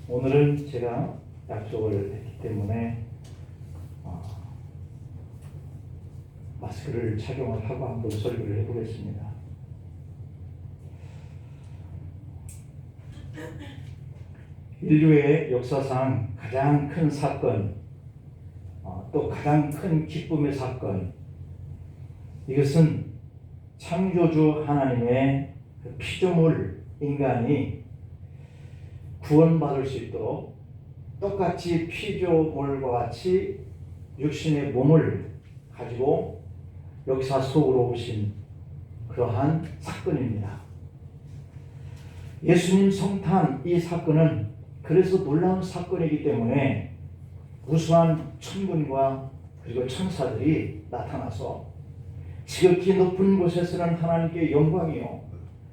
오늘은 제가 약속을 했기 때문에 마스크를 착용을 하고 한번 설교를 해보겠습니다. 인류의 역사상 가장 큰 사건, 또 가장 큰 기쁨의 사건, 이것은 창조주 하나님의 피조물 인간이 구원받을 수 있도록 똑같이 피조물과 같이 육신의 몸을 가지고 역사 속으로 오신 그러한 사건입니다. 예수님 성탄 이 사건은 그래서 놀라운 사건이기 때문에 우수한 천군과 그리고 천사들이 나타나서 지극히 높은 곳에서는 하나님께 영광이요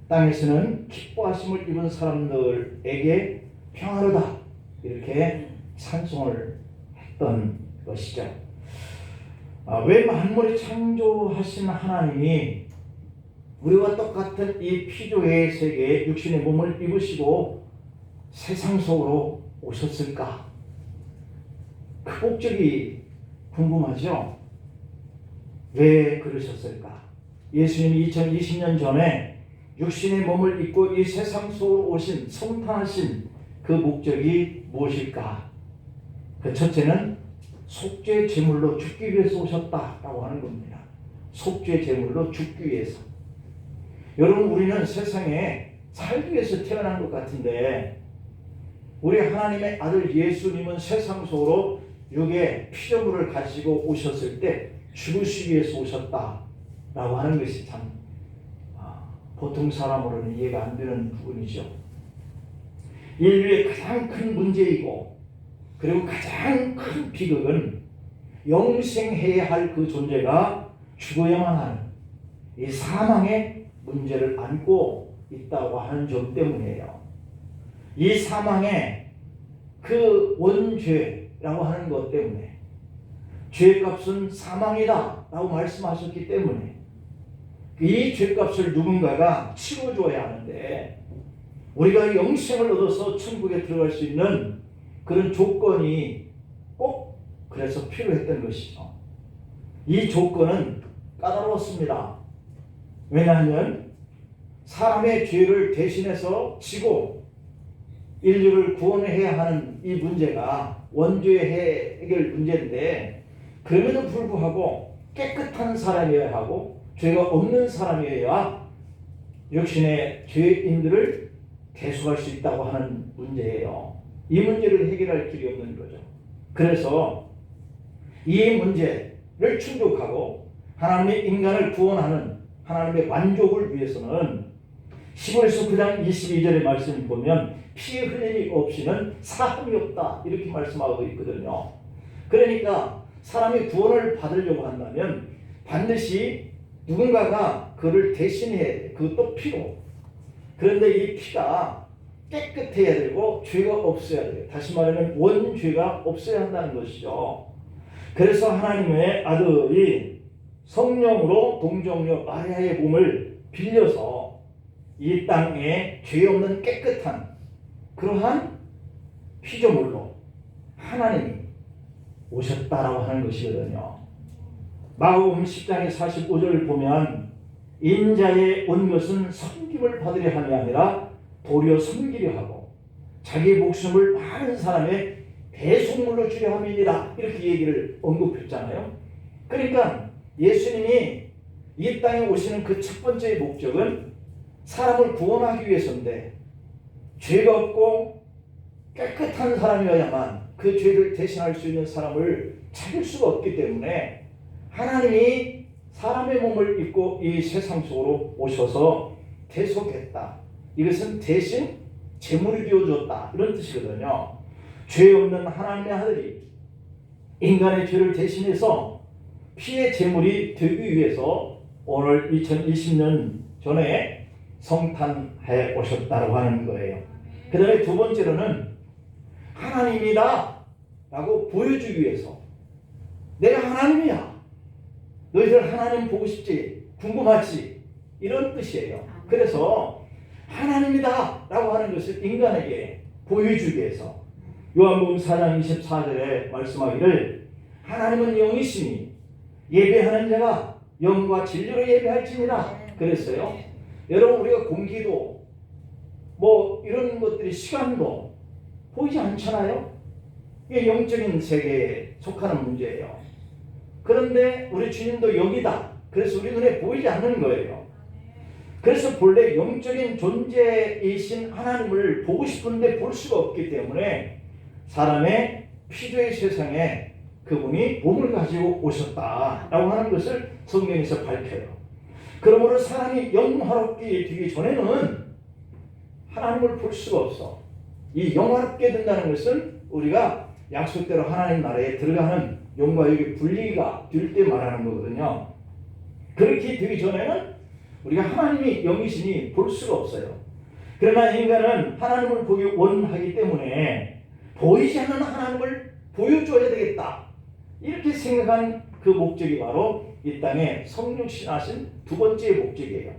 땅에서는 기뻐하심을 입은 사람들에게 평화로다 이렇게 찬송을 했던 것이죠. 왜 만물을 창조하신 하나님이 우리와 똑같은 이 피조의 세계에 육신의 몸을 입으시고 세상 속으로 오셨을까? 그 목적이 궁금하죠? 왜 그러셨을까? 예수님이 2020년 전에 육신의 몸을 입고 이 세상 속으로 오신 성탄하신 그 목적이 무엇일까? 그 첫째는 속죄 제물로 죽기 위해서 오셨다라고 하는 겁니다. 속죄 제물로 죽기 위해서. 여러분, 우리는 세상에 살기 위해서 태어난 것 같은데 우리 하나님의 아들 예수님은 세상 속으로 육의 피조물을 가지고 오셨을 때 죽으시기 위해서 오셨다라고 하는 것이 참 보통 사람으로는 이해가 안 되는 부분이죠. 인류의 가장 큰 문제이고 그리고 가장 큰 비극은 영생해야 할 그 존재가 죽어야만 하는 이 사망의 문제를 안고 있다고 하는 점 때문이에요. 이 사망의 그 원죄라고 하는 것 때문에 죄값은 사망이다 라고 말씀하셨기 때문에 이 죄값을 누군가가 치러줘야 하는데 우리가 영생을 얻어서 천국에 들어갈 수 있는 그런 조건이 꼭 그래서 필요했던 것이죠. 이 조건은 까다로웠습니다. 왜냐하면 사람의 죄를 대신해서 지고 인류를 구원해야 하는 이 문제가 원죄 해결 문제인데 그럼에도 불구하고 깨끗한 사람이어야 하고 죄가 없는 사람이어야 육신의 죄인들을 대속할 수 있다고 하는 문제예요. 이 문제를 해결할 길이 없는 거죠. 그래서 이 문제를 충족하고 하나님의 인간을 구원하는 하나님의 만족을 위해서는 히브리서 9장 22절의 말씀을 보면 피 흘림이 없이는 사함이 없다 이렇게 말씀하고 있거든요. 그러니까 사람이 구원을 받으려고 한다면 반드시 누군가가 그를 대신해 그것도 피로. 그런데 이 피가 깨끗해야 되고 죄가 없어야 돼요. 다시 말하면 원죄가 없어야 한다는 것이죠. 그래서 하나님의 아들이 성령으로 동정녀 마리아의 몸을 빌려서 이 땅에 죄 없는 깨끗한 그러한 피조물로 하나님이 오셨다라고 하는 것이거든요. 마가복음 10장의 45절을 보면 인자에 온 것은 섬김을 받으려 함이 아니라 도리어 섬기려 하고 자기 목숨을 많은 사람의 배송물로 주려 함이니라 이렇게 얘기를 언급했잖아요. 그러니까 예수님이 이 땅에 오시는 그 첫 번째 목적은 사람을 구원하기 위해서인데 죄가 없고 깨끗한 사람이어야만 그 죄를 대신할 수 있는 사람을 찾을 수가 없기 때문에 하나님이 사람의 몸을 입고 이 세상 속으로 오셔서 대속했다. 이것은 대신 제물이 되어줬다 이런 뜻이거든요. 죄 없는 하나님의 아들이 인간의 죄를 대신해서 피의 제물이 되기 위해서 오늘 2020년 전에 성탄해 오셨다고 하는 거예요. 그 다음에 두 번째로는 하나님이다 라고 보여주기 위해서 내가 하나님이야. 너희들 하나님 보고 싶지? 궁금하지? 이런 뜻이에요. 그래서 하나님이다 라고 하는 것을 인간에게 보여주기 위해서 요한복음 4장 24절에 말씀하기를 하나님은 영이시니 예배하는 자가 영과 진리로 예배할지니라 그랬어요. 여러분, 우리가 공기도 뭐 이런 것들이 시간도 보이지 않잖아요. 이게 영적인 세계에 속하는 문제예요. 그런데 우리 주님도 영이다. 그래서 우리 눈에 보이지 않는 거예요. 그래서 본래 영적인 존재이신 하나님을 보고 싶은데 볼 수가 없기 때문에 사람의 피조의 세상에 그분이 몸을 가지고 오셨다라고 하는 것을 성경에서 밝혀요. 그러므로 사람이 영화롭게 되기 전에는 하나님을 볼 수가 없어. 이 영화롭게 된다는 것은 우리가 약속대로 하나님 나라에 들어가는 영과 육의 분리가 될 때 말하는 거거든요. 그렇게 되기 전에는 우리가 하나님이 영이시니 볼 수가 없어요. 그러나 인간은 하나님을 보기 원하기 때문에 보이지 않는 하나님을 보여줘야 되겠다, 이렇게 생각한 그 목적이 바로 이 땅에 성육신하신 두 번째 목적이에요.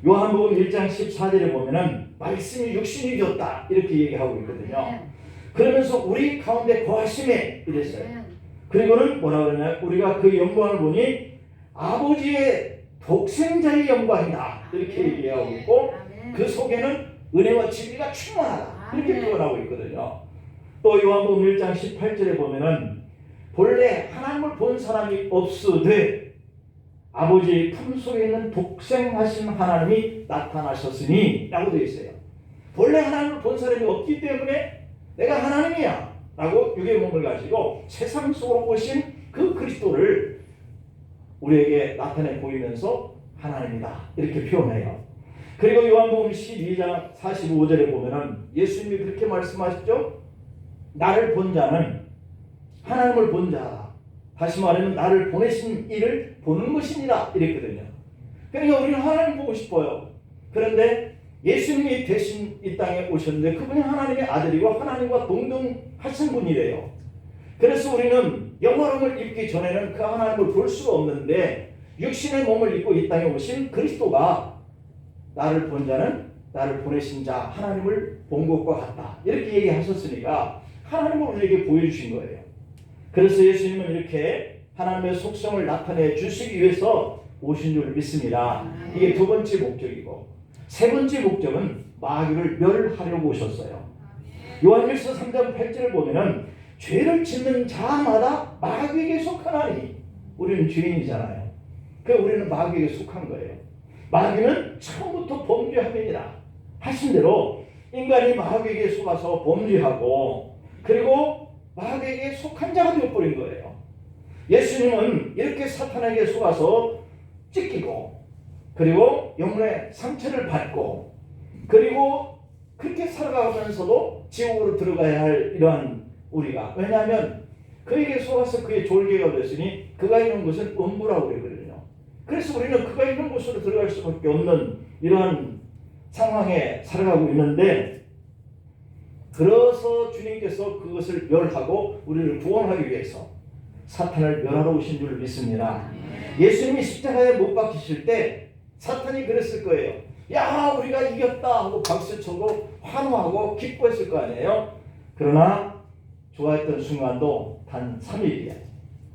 요한복음 1장 14절에 보면은 말씀이 육신이 되었다 이렇게 얘기하고 있거든요. 그러면서 우리 가운데 거하심에 이랬어요. 그리고는 뭐라 그러냐, 우리가 그 영광을 보니 아버지의 독생자의 영광이다 이렇게 얘기하고 있고, 그 속에는 은혜와 진리가 충만하다 이렇게 표현하고 있거든요. 또 요한복음 1장 18절에 보면은 본래 하나님을 본 사람이 없으되 아버지의 품속에 있는 독생하신 하나님이 나타나셨으니 라고 되어 있어요. 본래 하나님을 본 사람이 없기 때문에 내가 하나님이야 라고 육의 몸을 가지고 세상 속으로 오신 그 그리스도를 우리에게 나타내 보이면서 하나님이다 이렇게 표현해요. 그리고 요한복음 12장 45절에 보면은 예수님이 그렇게 말씀하셨죠. 나를 본 자는 하나님을 본 자다. 다시 말하면 나를 보내신 이를 보는 것이니라 이랬거든요. 그러니까 우리는 하나님 보고 싶어요. 그런데 예수님이 대신 이 땅에 오셨는데 그분이 하나님의 아들이고 하나님과 동등하신 분이래요. 그래서 우리는 영화로움을 입기 전에는 그 하나님을 볼 수가 없는데 육신의 몸을 입고 이 땅에 오신 그리스도가 나를 본 자는 나를 보내신 자 하나님을 본 것과 같다 이렇게 얘기하셨으니까 하나님을 우리에게 보여주신 거예요. 그래서 예수님은 이렇게 하나님의 속성을 나타내 주시기 위해서 오신 줄 믿습니다. 이게 두 번째 목적이고, 세 번째 목적은 마귀를 멸하려고 오셨어요. 요한일서 3장 8절을 보면은 죄를 짓는 자마다 마귀에게 속하나니, 우리는 죄인이잖아요. 그러니까 우리는 마귀에게 속한 거예요. 마귀는 처음부터 범죄함이니라 하신 대로 인간이 마귀에게 속아서 범죄하고 그리고 마귀에게 속한 자가 되어버린 거예요. 예수님은 이렇게 사탄에게 속아서 찢기고 그리고 영혼의 상처를 받고 그리고 그렇게 살아가면서도 지옥으로 들어가야 할 이러한 우리가, 왜냐하면 그에게 속아서 그의 졸개가 됐으니 그가 있는 곳은 음부라고 그러거든요. 그래서 우리는 그가 있는 곳으로 들어갈 수밖에 없는 이러한 상황에 살아가고 있는데, 그래서 주님께서 그것을 멸하고 우리를 구원하기 위해서 사탄을 멸하러 오신 줄 믿습니다. 예수님이 십자가에 못 박히실 때 사탄이 그랬을 거예요. 야, 우리가 이겼다 하고 박수치고 환호하고 기뻐했을 거 아니에요. 그러나 좋아했던 순간도 단 3일이야.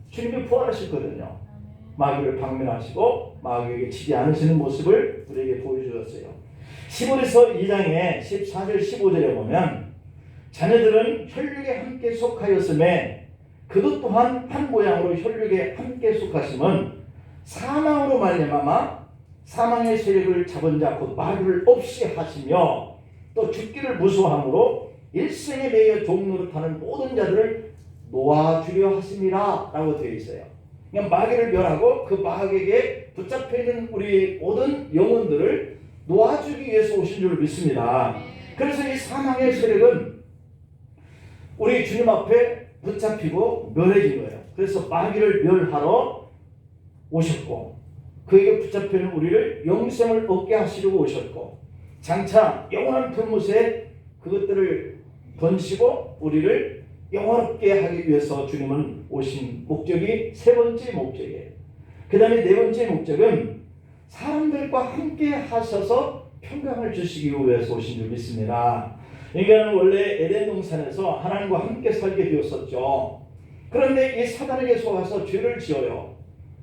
주님이 부활하셨거든요. 마귀를 박멸하시고 마귀에게 치지 않으시는 모습을 우리에게 보여주셨어요. 시므리서 2장에 14절 15절에 보면 자녀들은 혈육에 함께 속하였음에 그것 또한 한 모양으로 혈육에 함께 속하심은 사망으로 말미암아 사망의 세력을 잡은 자 곧 마귀를 없이 하시며 또 죽기를 무서워함으로 일생에 매여 종노릇하는 모든 자들을 놓아주려 하심이라 라고 되어 있어요. 그냥 마귀를 멸하고 그 마귀에게 붙잡혀 있는 우리 모든 영혼들을 놓아주기 위해서 오신 줄 믿습니다. 그래서 이 사망의 세력은 우리 주님 앞에 붙잡히고 멸해진 거예요. 그래서 마귀를 멸하러 오셨고 그에게 붙잡히는 우리를 영생을 얻게 하시려고 오셨고, 장차 영원한 불못에 그것들을 던지고 우리를 영원롭게 하기 위해서 주님은 오신 목적이 세 번째 목적이에요. 그 다음에 네 번째 목적은 사람들과 함께 하셔서 평강을 주시기 위해서 오신 줄 믿습니다. 인간은 원래 에덴 동산에서 하나님과 함께 살게 되었었죠. 그런데 이 사단에게 속아서 죄를 지어요.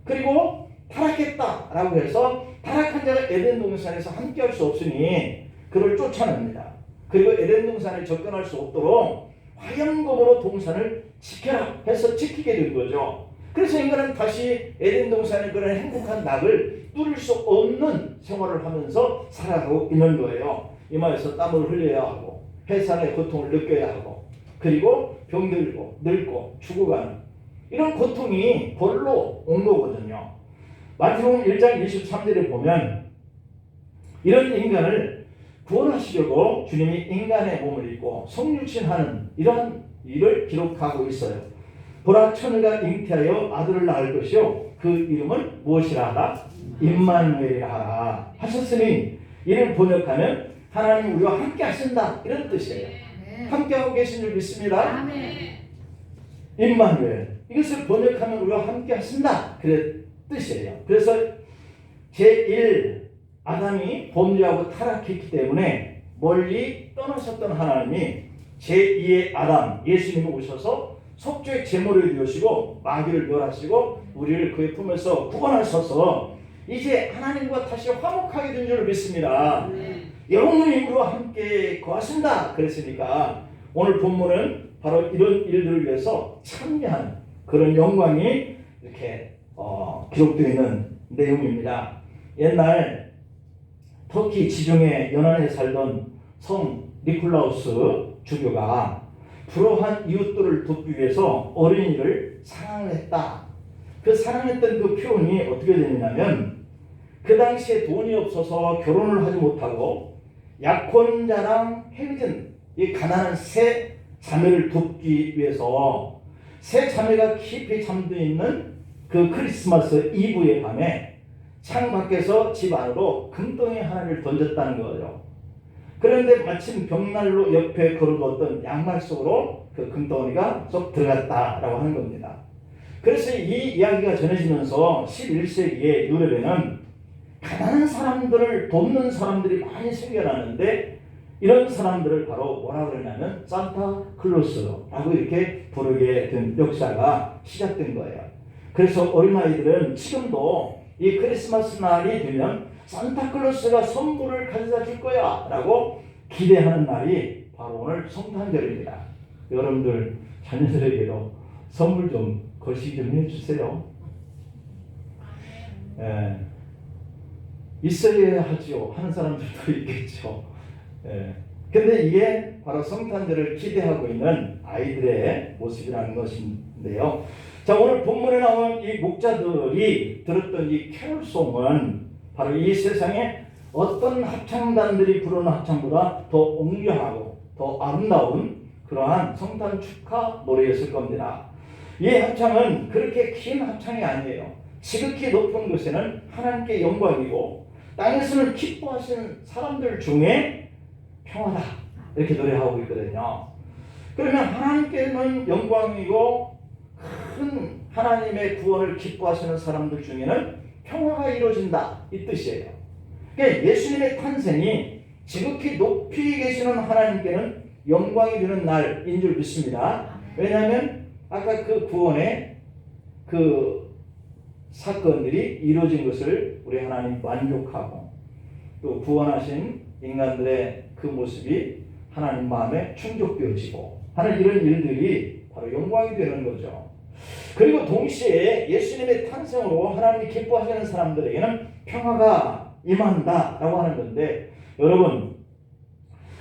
그리고 타락했다라고 해서 타락한 자가 에덴 동산에서 함께 할 수 없으니 그를 쫓아냅니다. 그리고 에덴 동산에 접근할 수 없도록 화염검으로 동산을 지켜라 해서 지키게 된 거죠. 그래서 인간은 다시 에덴 동산의 그런 행복한 낙을 누릴 수 없는 생활을 하면서 살아가고 있는 거예요. 이마에서 땀을 흘려야 하고 해산의 고통을 느껴야 하고 그리고 병들고 늙고 죽어가는 이런 고통이 벌로 온 거거든요. 마태복음 1장 23절에 보면 이런 인간을 구원하시려고 주님이 인간의 몸을 입고 성육신하는 이런 일을 기록하고 있어요. 보라 처녀가 잉태하여 아들을 낳을 것이요 그 이름은 무엇이라 하라? 임마누엘이라 하라 하셨으니 이를 번역하면 하나님 우리와 함께 하신다 이런 뜻이에요. 함께하고 계신 줄 믿습니다. 임마누엘 이것을 번역하면 우리와 함께 하신다 그런 뜻이에요. 그래서 제1 아담이 범죄하고 타락했기 때문에 멀리 떠나셨던 하나님이 제2의 아담 예수님이 오셔서 속죄의 제물을 되시고 마귀를 멸하시고 우리를 그의 품에서 구원하셔서 이제 하나님과 다시 화목하게 된 줄 믿습니다. 영원히 우리와 함께 거하신다 그랬으니까 오늘 본문은 바로 이런 일들을 위해서 참여하는 그런 영광이 이렇게 기록되어 있는 내용입니다. 옛날 터키 지중해 연안에 살던 성 니콜라우스 주교가 불우한 이웃들을 돕기 위해서 어린이를 사랑했다. 그 사랑했던 그 표현이 어떻게 되냐면 그 당시에 돈이 없어서 결혼을 하지 못하고 약혼자랑 헤어진 이 가난한 세 자매를 돕기 위해서 세 자매가 깊이 잠들어 있는 그 크리스마스 이브의 밤에 창 밖에서 집 안으로 금덩이 하나를 던졌다는 거죠. 그런데 마침 벽난로 옆에 걸어두었던 양말 속으로 그 금덩이가 쏙 들어갔다라고 하는 겁니다. 그래서 이 이야기가 전해지면서 11세기에 유럽에는 가난한 사람들을 돕는 사람들이 많이 생겨나는데 이런 사람들을 바로 뭐라 그러냐면 산타클로스라고 이렇게 부르게 된 역사가 시작된 거예요. 그래서 어린아이들은 지금도 이 크리스마스 날이 되면 산타클로스가 선물을 가져다 줄 거야 라고 기대하는 날이 바로 오늘 성탄절입니다. 여러분들 자녀들에게도 선물 좀 거시기 좀 해주세요. 있어야 하죠 하는 사람들도 있겠죠. 근데 이게 바로 성탄절을 기대하고 있는 아이들의 모습이라는 것인데요. 자, 오늘 본문에 나온 이 목자들이 들었던 이 캐롤송은 바로 이 세상에 어떤 합창단들이 부르는 합창보다 더 웅장하고 더 아름다운 그러한 성탄 축하 노래였을 겁니다. 이 합창은 그렇게 긴 합창이 아니에요. 지극히 높은 곳에는 하나님께 영광이고 땅에서는 기뻐하시는 사람들 중에 평화다 이렇게 노래하고 있거든요. 그러면 하나님께는 영광이고 큰 하나님의 구원을 기뻐하시는 사람들 중에는 평화가 이루어진다 이 뜻이에요. 그러니까 예수님의 탄생이 지극히 높이 계시는 하나님께는 영광이 되는 날인 줄 믿습니다. 왜냐하면 아까 그 구원의 그 사건들이 이루어진 것을 우리 하나님 만족하고 또 구원하신 인간들의 그 모습이 하나님 마음에 충족되어지고 하는 이런 일들이 바로 영광이 되는 거죠. 그리고 동시에 예수님의 탄생으로 하나님이 기뻐하시는 사람들에게는 평화가 임한다라고 하는 건데 여러분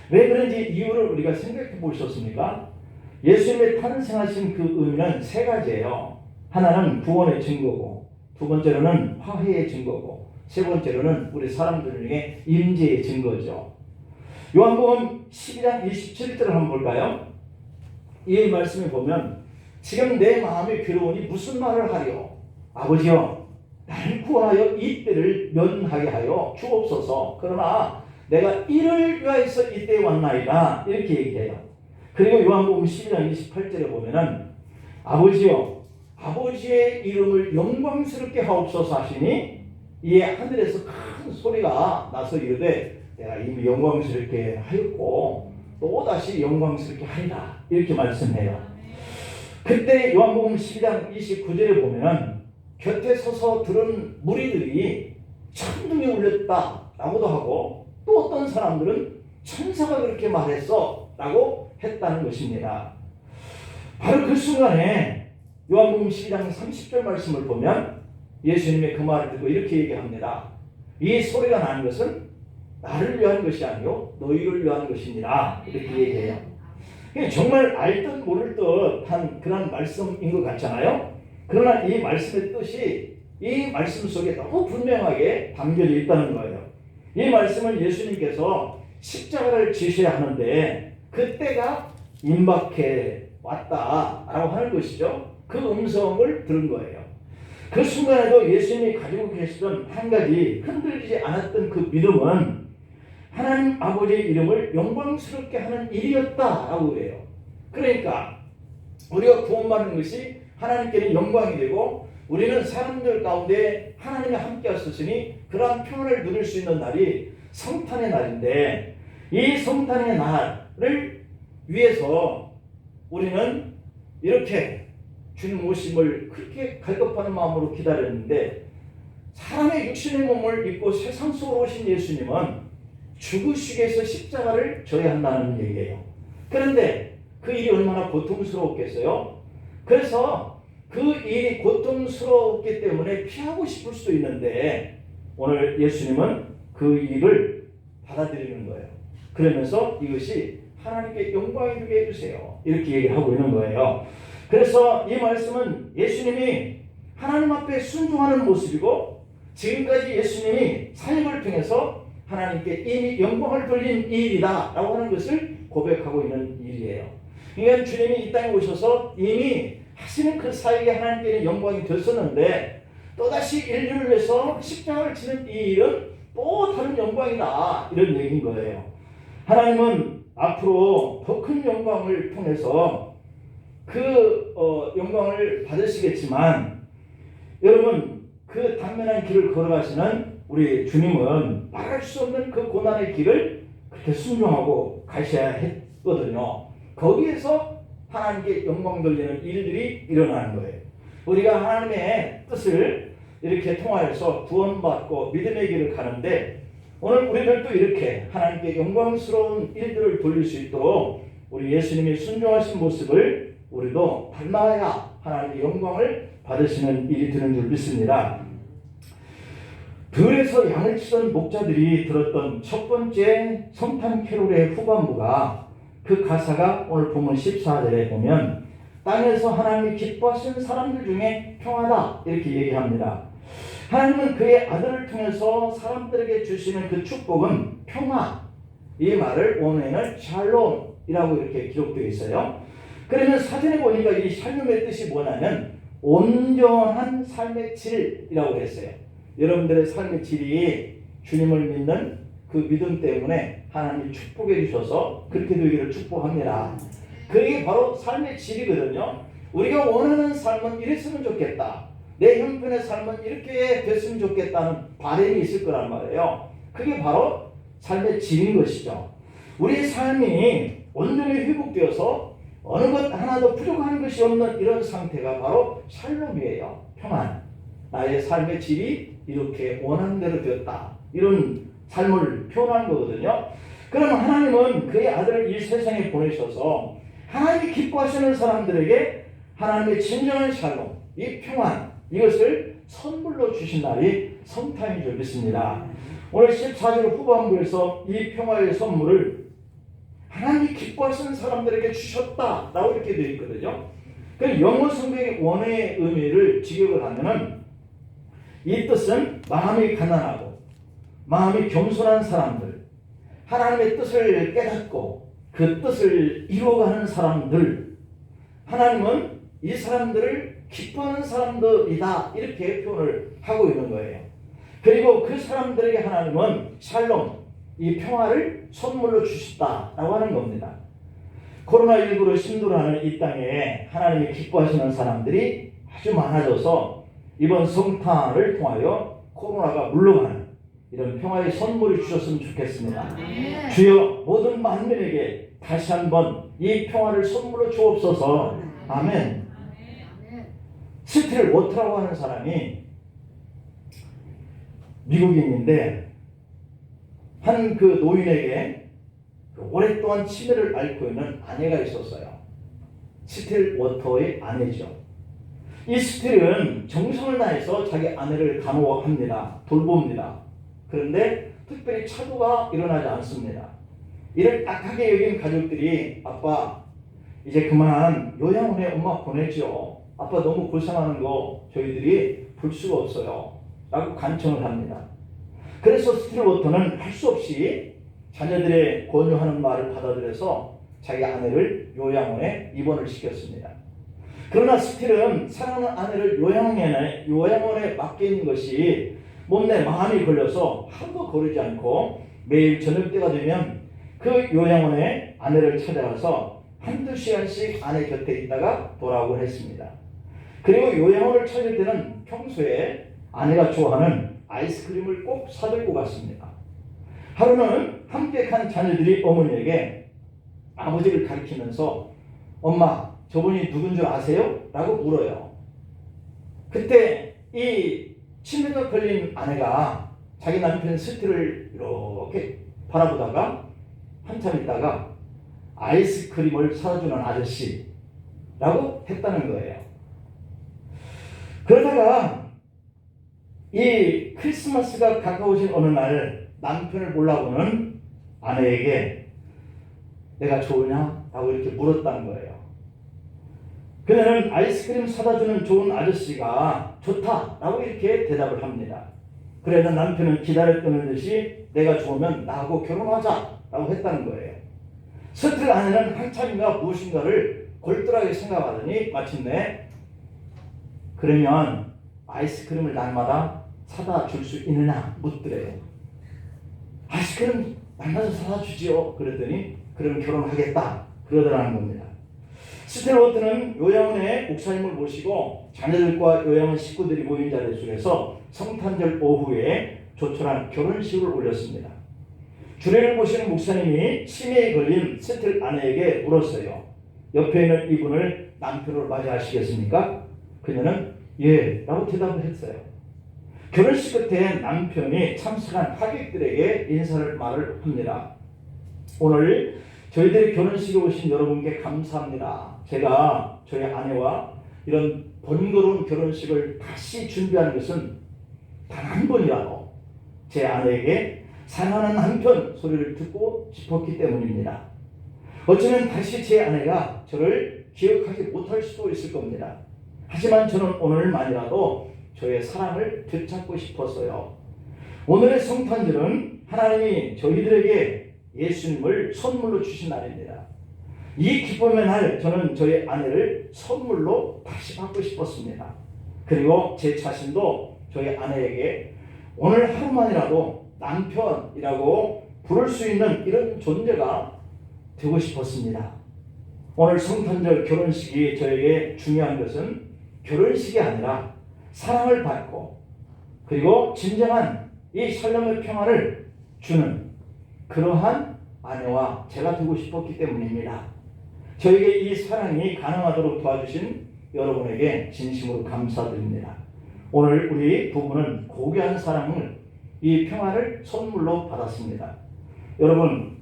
왜 그런지 이유를 우리가 생각해 보셨습니까? 예수님의 탄생하신 그 의미는 세 가지예요. 하나는 구원의 증거고 두 번째로는 화해의 증거고 세 번째로는 우리 사람들 중에 임재의 증거죠. 요한복음 12장 27절을 한번 볼까요? 이 말씀을 보면 지금 내 마음이 괴로우니 무슨 말을 하려 아버지여 나를 구하여 이 때를 면하게 하여 주옵소서. 그러나 내가 이를 위하여서 이때에 왔나이다 이렇게 얘기해요. 그리고 요한복음 12장 28절에 보면은 아버지여 아버지의 이름을 영광스럽게 하옵소서 하시니 이에 하늘에서 큰 소리가 나서 이르되 내가 이미 영광스럽게 하였고 또다시 영광스럽게 하리라 이렇게 말씀해요. 그때 요한복음 12장 29절에 보면 곁에 서서 들은 무리들이 천둥이 울렸다 라고도 하고 또 어떤 사람들은 천사가 그렇게 말했어 라고 했다는 것입니다. 바로 그 순간에 요한복음 12장 30절 말씀을 보면 예수님의 그 말을 듣고 이렇게 얘기합니다. 이 소리가 나는 것은 나를 위한 것이 아니요 너희를 위한 것이니라 이렇게 얘기해요. 정말 알듯 모를 듯한 그런 말씀인 것 같잖아요. 그러나 이 말씀의 뜻이 이 말씀 속에 너무 분명하게 담겨져 있다는 거예요. 이 말씀을 예수님께서 십자가를 지셔야 하는데 그때가 임박해 왔다라고 하는 것이죠. 그 음성을 들은 거예요. 그 순간에도 예수님이 가지고 계시던 한 가지 흔들리지 않았던 그 믿음은 하나님 아버지의 이름을 영광스럽게 하는 일이었다라고 해요. 그러니까 우리가 구원받는 것이 하나님께는 영광이 되고 우리는 사람들 가운데 하나님이 함께 하셨으니 그러한 평안을 누릴 수 있는 날이 성탄의 날인데 이 성탄의 날을 위해서 우리는 이렇게 주님 오심을 그렇게 갈급하는 마음으로 기다렸는데 사람의 육신의 몸을 입고 세상 속으로 오신 예수님은 죽으시기 위해서 십자가를 져야 한다는 얘기예요. 그런데 그 일이 얼마나 고통스러웠겠어요? 그래서 그 일이 고통스러웠기 때문에 피하고 싶을 수도 있는데 오늘 예수님은 그 일을 받아들이는 거예요. 그러면서 이것이 하나님께 영광이 되게 해주세요 이렇게 얘기하고 있는 거예요. 그래서 이 말씀은 예수님이 하나님 앞에 순종하는 모습이고 지금까지 예수님이 삶을 통해서 하나님께 이미 영광을 돌린 일이다 라고 하는 것을 고백하고 있는 일이에요. 그러니까 주님이 이 땅에 오셔서 이미 하시는 그 사이에 하나님께는 영광이 됐었는데 또다시 인류를 위해서 십자가를 지는 이 일은 또 다른 영광이다 이런 얘기인 거예요. 하나님은 앞으로 더 큰 영광을 통해서 그 영광을 받으시겠지만 여러분 그 단면한 길을 걸어가시는 우리 주님은 말할 수 없는 그 고난의 길을 그렇게 순종하고 가셔야 했거든요. 거기에서 하나님께 영광 돌리는 일들이 일어나는 거예요. 우리가 하나님의 뜻을 이렇게 통하여서 구원받고 믿음의 길을 가는데 오늘 우리들도 이렇게 하나님께 영광스러운 일들을 돌릴 수 있도록 우리 예수님이 순종하신 모습을 우리도 닮아야 하나님의 영광을 받으시는 일이 되는 줄 믿습니다. 들에서 양을 치던 목자들이 들었던 첫 번째 성탄 캐롤의 후반부가 그 가사가 오늘 본문 14절에 보면 땅에서 하나님이 기뻐하시는 사람들 중에 평화다 이렇게 얘기합니다. 하나님은 그의 아들을 통해서 사람들에게 주시는 그 축복은 평화, 이 말을 원어에는 샬롬이라고 이렇게 기록되어 있어요. 그러면 사전에 보니까 이 샬롬의 뜻이 뭐냐면 온전한 삶의 질이라고 했어요. 여러분들의 삶의 질이 주님을 믿는 그 믿음 때문에 하나님이 축복해 주셔서 그렇게 되기를 축복합니다. 그게 바로 삶의 질이거든요. 우리가 원하는 삶은 이랬으면 좋겠다. 내 형편의 삶은 이렇게 됐으면 좋겠다는 바람이 있을 거란 말이에요. 그게 바로 삶의 질인 것이죠. 우리의 삶이 온전히 회복되어서 어느 것 하나도 부족한 것이 없는 이런 상태가 바로 샬롬이에요. 평안. 나의 삶의 질이 이렇게 원하는 대로 되었다. 이런 삶을 표현하는 거거든요. 그럼 하나님은 그의 아들을 이 세상에 보내셔서 하나님이 기뻐하시는 사람들에게 하나님의 진정한 샬롬, 이 평안, 이것을 선물로 주신 날이 성탄인 줄 믿습니다. 오늘 14절 후반부에서 이 평화의 선물을 하나님이 기뻐하시는 사람들에게 주셨다라고 이렇게 되어 있거든요. 그 영어 성경의 원어의 의미를 직역을 하면은 이 뜻은 마음이 가난하고 마음이 겸손한 사람들, 하나님의 뜻을 깨닫고 그 뜻을 이루어가는 사람들, 하나님은 이 사람들을 기뻐하는 사람들이다 이렇게 표현을 하고 있는 거예요. 그리고 그 사람들에게 하나님은 샬롬, 이 평화를 선물로 주셨다라고 하는 겁니다. 코로나19로 심도하는 이 땅에 하나님이 기뻐하시는 사람들이 아주 많아져서 이번 성탄을 통하여 코로나가 물러가는 이런 평화의 선물을 주셨으면 좋겠습니다. 주여 모든 만민에게 다시 한번 이 평화를 선물로 주옵소서. 아멘. 스틸 워터라고 하는 사람이 미국인인데 한 그 노인에게 오랫동안 치매를 앓고 있는 아내가 있었어요. 스틸 워터의 아내죠. 이 스틸은 정성을 다해서 자기 아내를 간호합니다. 돌봅니다. 그런데 특별히 차도가 일어나지 않습니다. 이를 딱하게 여긴 가족들이 아빠 이제 그만 요양원에 엄마 보내죠. 아빠 너무 고생하는 거 저희들이 볼 수가 없어요. 라고 간청을 합니다. 그래서 스틸워터는 할 수 없이 자녀들의 권유하는 말을 받아들여서 자기 아내를 요양원에 입원을 시켰습니다. 그러나 스틸은 사랑하는 아내를 요양원에 맡긴 것이 못내 마음이 걸려서 하루도 거르지 않고 매일 저녁 때가 되면 그 요양원에 아내를 찾아가서 한두 시간씩 아내 곁에 있다가 돌아오곤 했습니다. 그리고 요양원을 찾을 때는 평소에 아내가 좋아하는 아이스크림을 꼭 사들고 갔습니다. 하루는 함께 간 자녀들이 어머니에게 아버지를 가리키면서 엄마 저분이 누군 줄 아세요? 라고 물어요. 그때 이 치매가 걸린 아내가 자기 남편 스틸을 이렇게 바라보다가 한참 있다가 아이스크림을 사주는 아저씨라고 했다는 거예요. 그러다가 이 크리스마스가 가까워진 어느 날 남편을 몰라보는 아내에게 내가 좋으냐? 라고 이렇게 물었다는 거예요. 그녀는 아이스크림 사다 주는 좋은 아저씨가 좋다 라고 이렇게 대답을 합니다. 그래서 남편은 기다렸던 듯이 내가 좋으면 나하고 결혼하자 라고 했다는 거예요. 스틸 아내는 한참인가 무엇인가를 골똘하게 생각하더니 마침내 그러면 아이스크림을 날마다 사다 줄 수 있느냐 묻더래요. 아이스크림 날마다 사다 주지요. 그랬더니 그럼 결혼하겠다 그러더라는 겁니다. 스틸워터는 요양원에 목사님을 모시고 자녀들과 요양원 식구들이 모인 자리 속에서 성탄절 오후에 조촐한 결혼식을 올렸습니다. 주례를 보시는 목사님이 치매에 걸린 스틸 아내에게 물었어요. 옆에 있는 이분을 남편으로 맞이하시겠습니까? 그녀는 예 라고 대답을 했어요. 결혼식 끝에 남편이 참석한 하객들에게 인사를 말을 합니다. 오늘 저희들의 결혼식에 오신 여러분께 감사합니다. 제가 저희 아내와 이런 번거로운 결혼식을 다시 준비하는 것은 단 한 번이라도 제 아내에게 사랑하는 남편 소리를 듣고 싶었기 때문입니다. 어쩌면 다시 제 아내가 저를 기억하지 못할 수도 있을 겁니다. 하지만 저는 오늘만이라도 저의 사랑을 되찾고 싶었어요. 오늘의 성탄절은 하나님이 저희들에게 예수님을 선물로 주신 날입니다. 이 기쁨의 날 저는 저희 아내를 선물로 다시 받고 싶었습니다. 그리고 제 자신도 저희 아내에게 오늘 하루만이라도 남편이라고 부를 수 있는 이런 존재가 되고 싶었습니다. 오늘 성탄절 결혼식이 저에게 중요한 것은 결혼식이 아니라 사랑을 받고 그리고 진정한 이 샬롬의 평화를 주는 그러한 아내와 제가 되고 싶었기 때문입니다. 저에게 이 사랑이 가능하도록 도와주신 여러분에게 진심으로 감사드립니다. 오늘 우리 부부는 고귀한 사랑을 이 평화를 선물로 받았습니다. 여러분,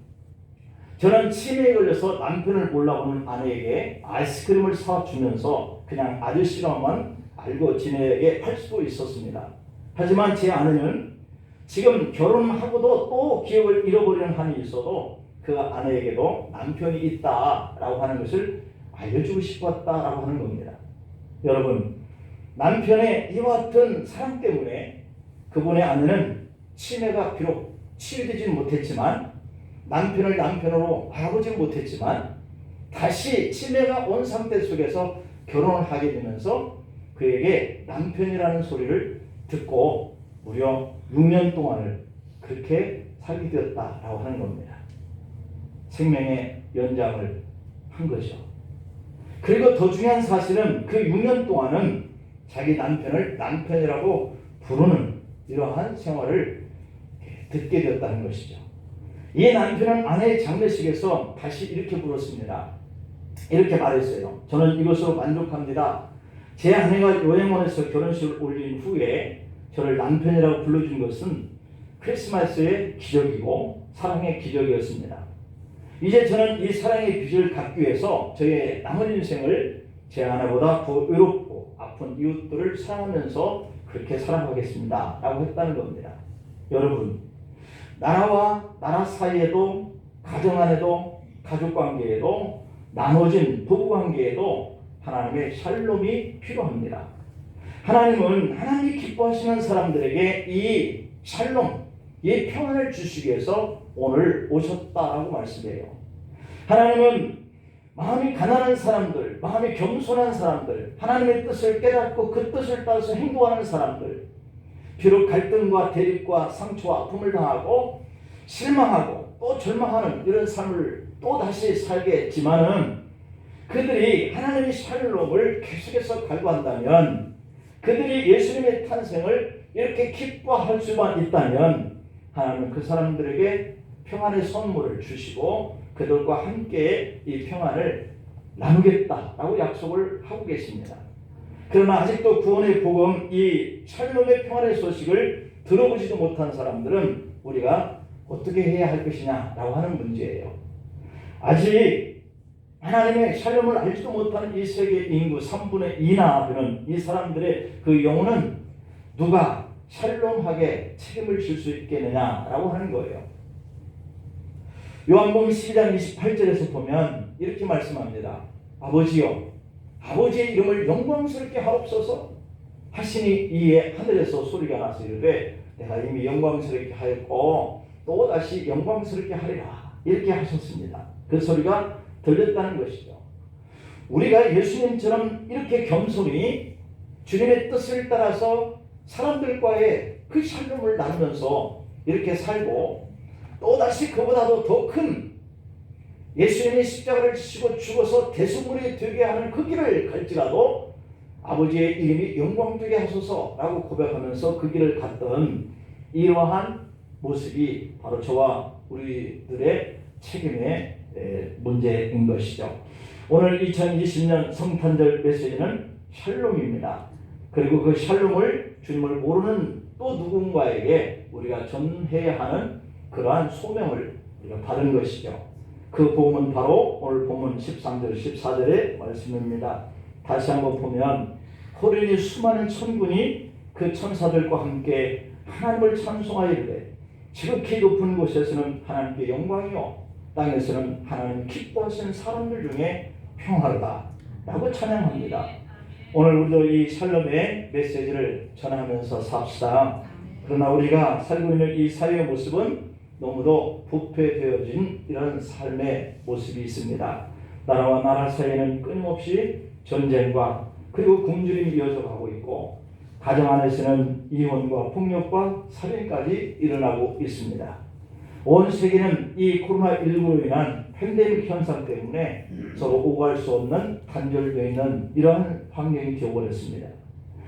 저는 치매에 걸려서 남편을 몰라보는 아내에게 아이스크림을 사주면서 그냥 아저씨로만 알고 지내게 할 수도 있었습니다. 하지만 제 아내는 지금 결혼하고도 또 기억을 잃어버리는 한이 있어도 그 아내에게도 남편이 있다라고 하는 것을 알려주고 싶었다라고 하는 겁니다. 여러분, 남편의 이와 같은 사랑 때문에 그분의 아내는 치매가 비록 치유되지는 못했지만 남편을 남편으로 알아보지 못했지만 다시 치매가 온 상태 속에서 결혼을 하게 되면서 그에게 남편이라는 소리를 듣고 무려 6년 동안을 그렇게 살게 되었다라고 하는 겁니다. 생명의 연장을 한 거죠. 그리고 더 중요한 사실은 그 6년 동안은 자기 남편을 남편이라고 부르는 이러한 생활을 듣게 되었다는 것이죠. 이 남편은 아내의 장례식에서 다시 이렇게 불었습니다. 이렇게 말했어요. 저는 이것으로 만족합니다. 제 아내가 요양원에서 결혼식을 올린 후에 저를 남편이라고 불러준 것은 크리스마스의 기적이고 사랑의 기적이었습니다. 이제 저는 이 사랑의 빚을 갚기 위해서 저의 남은 인생을 제 아내보다 더 외롭고 아픈 이웃들을 사랑하면서 그렇게 살아가겠습니다 라고 했다는 겁니다. 여러분, 나라와 나라 사이에도, 가정 안에도, 가족관계에도, 나눠진 부부관계에도 하나님의 샬롬이 필요합니다. 하나님은 하나님이 기뻐하시는 사람들에게 이 샬롬, 이 평안을 주시기 위해서 오늘 오셨다라고 말씀해요. 하나님은 마음이 가난한 사람들, 마음이 겸손한 사람들, 하나님의 뜻을 깨닫고 그 뜻을 따라서 행동하는 사람들, 비록 갈등과 대립과 상처와 아픔을 당하고 실망하고 또 절망하는 이런 삶을 또 다시 살게 했지만은 그들이 하나님의 샬롬을 계속해서 갈구한다면, 그들이 예수님의 탄생을 이렇게 기뻐할 수만 있다면 하나님은 그 사람들에게 평안의 선물을 주시고 그들과 함께 이 평안을 나누겠다라고 약속을 하고 계십니다. 그러나 아직도 구원의 복음, 이 샬롬의 평안의 소식을 들어보지도 못한 사람들은 우리가 어떻게 해야 할 것이냐라고 하는 문제예요. 아직 하나님의 샬롬을 알지도 못하는 이 세계 인구 3분의 2나 되는 이 사람들의 그 영혼은 누가 샬롬하게 책임을 질 수 있겠느냐라고 하는 거예요. 요한복음 12장 28절에서 보면 이렇게 말씀합니다. 아버지여, 아버지의 이름을 영광스럽게 하옵소서 하시니 이에 하늘에서 소리가 나서 이르되 내가 이미 영광스럽게 하였고 또다시 영광스럽게 하리라, 이렇게 하셨습니다. 그 소리가 들렸다는 것이죠. 우리가 예수님처럼 이렇게 겸손히 주님의 뜻을 따라서 사람들과의 그 샬롬을 나누면서 이렇게 살고 또다시 그보다도 더 큰 예수님의 십자가를 지시고 죽어서 대속물이 되게 하는 그 길을 갈지라도 아버지의 이름이 영광되게 하소서라고 고백하면서 그 길을 갔던 이러한 모습이 바로 저와 우리들의 책임의 문제인 것이죠. 오늘 2020년 성탄절 메시지는 샬롬입니다. 그리고 그 샬롬을 주님을 모르는 또 누군가에게 우리가 전해야 하는 그러한 소명을 우리가 받은 것이죠. 그 복음은 바로 오늘 본문 13절 14절의 말씀입니다. 다시 한번 보면 호련히 수많은 천군이 그 천사들과 함께 하나님을 찬송하여 이르되 지극히 높은 곳에서는 하나님께 영광이요 땅에서는 하나님 기뻐하시는 사람들 중에 평화로다 라고 찬양합니다. 오늘 우리도 이 샬롬의 메시지를 전하면서 삽시다. 그러나 우리가 살고 있는 이 사회의 모습은 너무도 부패되어진 이런 삶의 모습이 있습니다. 나라와 나라 사이에는 끊임없이 전쟁과 그리고 굶주림이 이어져 가고 있고 가정 안에서는 이혼과 폭력과 살인까지 일어나고 있습니다. 온 세계는 이 코로나19로 인한 팬데믹 현상 때문에 서로 오갈 수 없는 단절되어 있는 이러한 환경이 되어버렸습니다.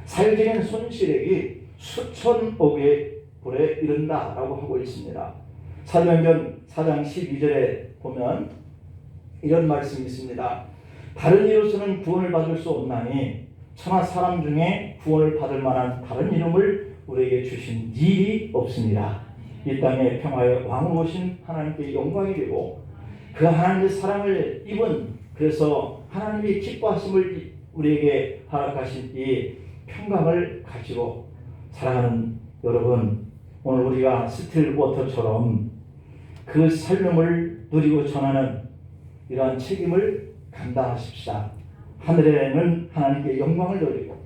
사회적인 손실액이 수천억에 불에 이른다라고 하고 있습니다. 사도행전 4장 12절에 보면 이런 말씀이 있습니다. 다른 이로서는 구원을 받을 수 없나니 천하 사람 중에 구원을 받을 만한 다른 이름을 우리에게 주신 일이 없습니다. 이 땅에 평화의 왕으로 오신 하나님께 영광이 되고 그 하나님의 사랑을 입은, 그래서 하나님이 기뻐하심을 우리에게 허락하신 이 평강을 가지고 살아가는 여러분, 오늘 우리가 스틸워터처럼 그 삶을 누리고 전하는 이러한 책임을 감당하십시다. 하늘에는 하나님께 영광을 누리고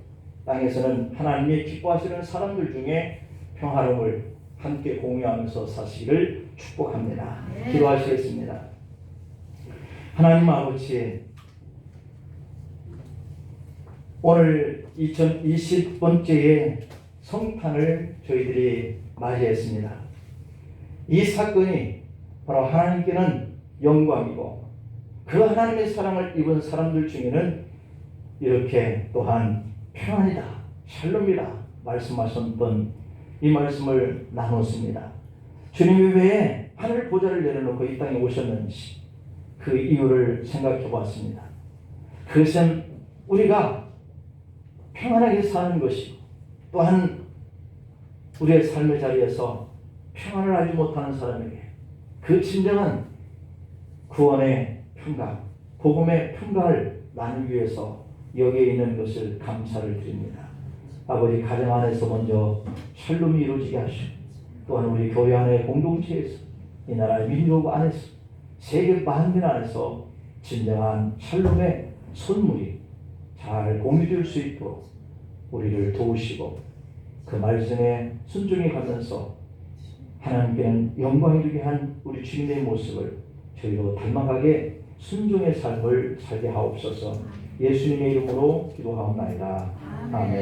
땅에서는 하나님이 기뻐하시는 사람들 중에 평화로움을 함께 공유하면서 사시기를 축복합니다. 기도하시겠습니다. 하나님 아버지, 오늘 2020번째의 성탄을 저희들이 맞이했습니다. 이 사건이 바로 하나님께는 영광이고 그 하나님의 사랑을 입은 사람들 중에는 이렇게 또한 평안이다, 샬롬이다 말씀하셨던 이 말씀을 나눴습니다. 주님이 왜 하늘 보좌를 내려놓고 이 땅에 오셨는지 그 이유를 생각해 보았습니다. 그것은 우리가 평안하게 사는 것이고 또한 우리의 삶의 자리에서 평안을 알지 못하는 사람에게 그 진정한 구원의 평강, 복음의 평강을 나누기 위해서 여기에 있는 것을 감사를 드립니다. 아버지, 가정 안에서 먼저 샬롬이 이루어지게 하시고 또한 우리 교회 안의 공동체에서 이 나라의 민족 안에서 세계 만민 안에서 진정한 샬롬의 선물이 잘 공유될 수 있도록 우리를 도우시고 그 말씀에 순종해 가면서 하나님께는 영광이 되게 한 우리 주님의 모습을 저희도 닮아가게 순종의 삶을 살게 하옵소서. 예수님의 이름으로 기도하옵나이다. 아멘.